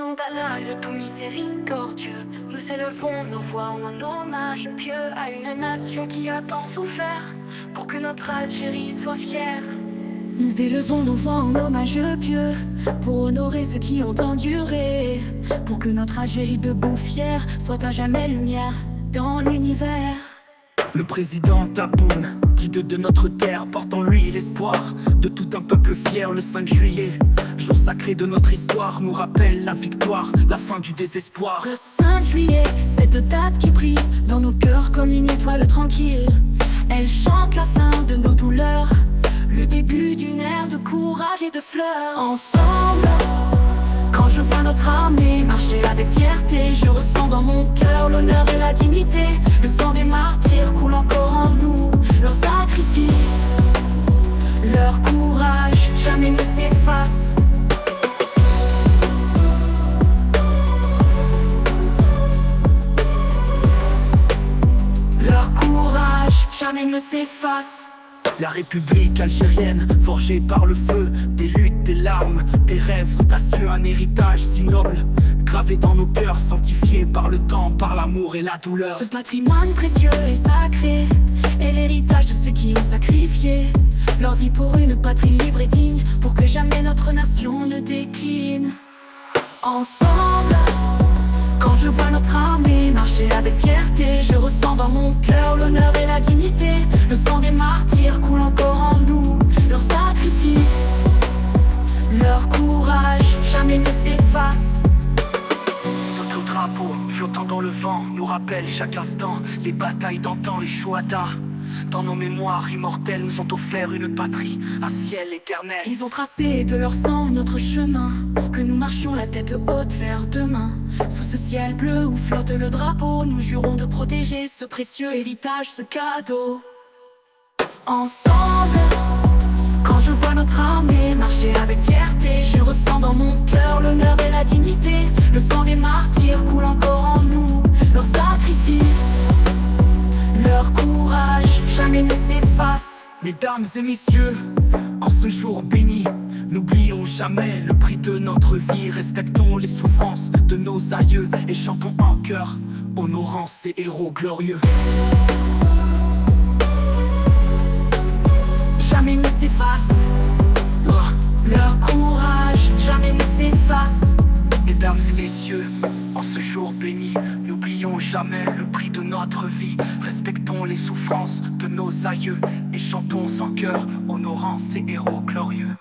nom d'Allah, le tout miséricordieux, nous élevons nos voix en un hommage pieux à une nation qui a tant souffert pour que notre Algérie soit fière. Nous élevons nos voix en hommage pieux pour honorer ceux qui ont enduré, pour que notre Algérie debout fière soit à jamais lumière dans l'univers. Le président Taboun, guide de notre terre, porte en lui l'espoir de tout un peuple fier. Le 5 juillet, jour sacré de notre histoire, nous rappelle la victoire, la fin du désespoir. Le 5 juillet, cette date qui brille dans nos cœurs comme une étoile tranquille. Elle chante la fin de nos douleurs, le début d'une ère de courage et de fleurs. Ensemble, quand je vois notre armée marcher avec fierté, je ressens dans mon cœur l'honneur et la dignité. Le sang des martyrs coule encore en nous, leur sacrifice, leur courage jamais ne s'efface. Leur courage jamais ne s'efface. La République algérienne, forgée par le feu, des luttes, des larmes, des rêves sont assurés, un héritage si noble, gravé dans nos cœurs, sanctifié par le temps, par l'amour et la douleur. Ce patrimoine précieux et sacré est l'héritage de ceux qui ont sacrifié leur vie pour une patrie libre et digne, pour que jamais notre nation ne décline. Ensemble, quand je vois notre armée marcher avec fierté, je ressens dans mon cœur l'honneur et la dignité. Le sang des martyrs coule encore en nous, leur sacrifice, leur courage jamais ne s'efface. Notre drapeau flottant dans le vent nous rappelle chaque instant les batailles d'antan, les shuhadas. Dans nos mémoires immortelles nous ont offert une patrie, un ciel éternel. Ils ont tracé de leur sang notre chemin, pour que nous marchions la tête haute vers demain. Sous ce ciel bleu où flotte le drapeau, nous jurons de protéger ce précieux héritage, ce cadeau. Ensemble, quand je vois notre armée marcher avec fierté, je ressens dans mon cœur l'honneur et la dignité. Le sang des martyrs coule encore en nous, leur sacrifice, leur courage jamais ne s'efface. Mesdames et messieurs, en ce jour béni, n'oublions jamais le prix de notre vie. Respectons les souffrances de nos aïeux et chantons en chœur, honorant ces héros glorieux. Jamais ne s'efface, leur courage jamais ne s'efface. Mesdames et messieurs, en ce jour béni, n'oublions jamais le prix de notre vie. Respectons les souffrances de nos aïeux et chantons en chœur, honorant ces héros glorieux.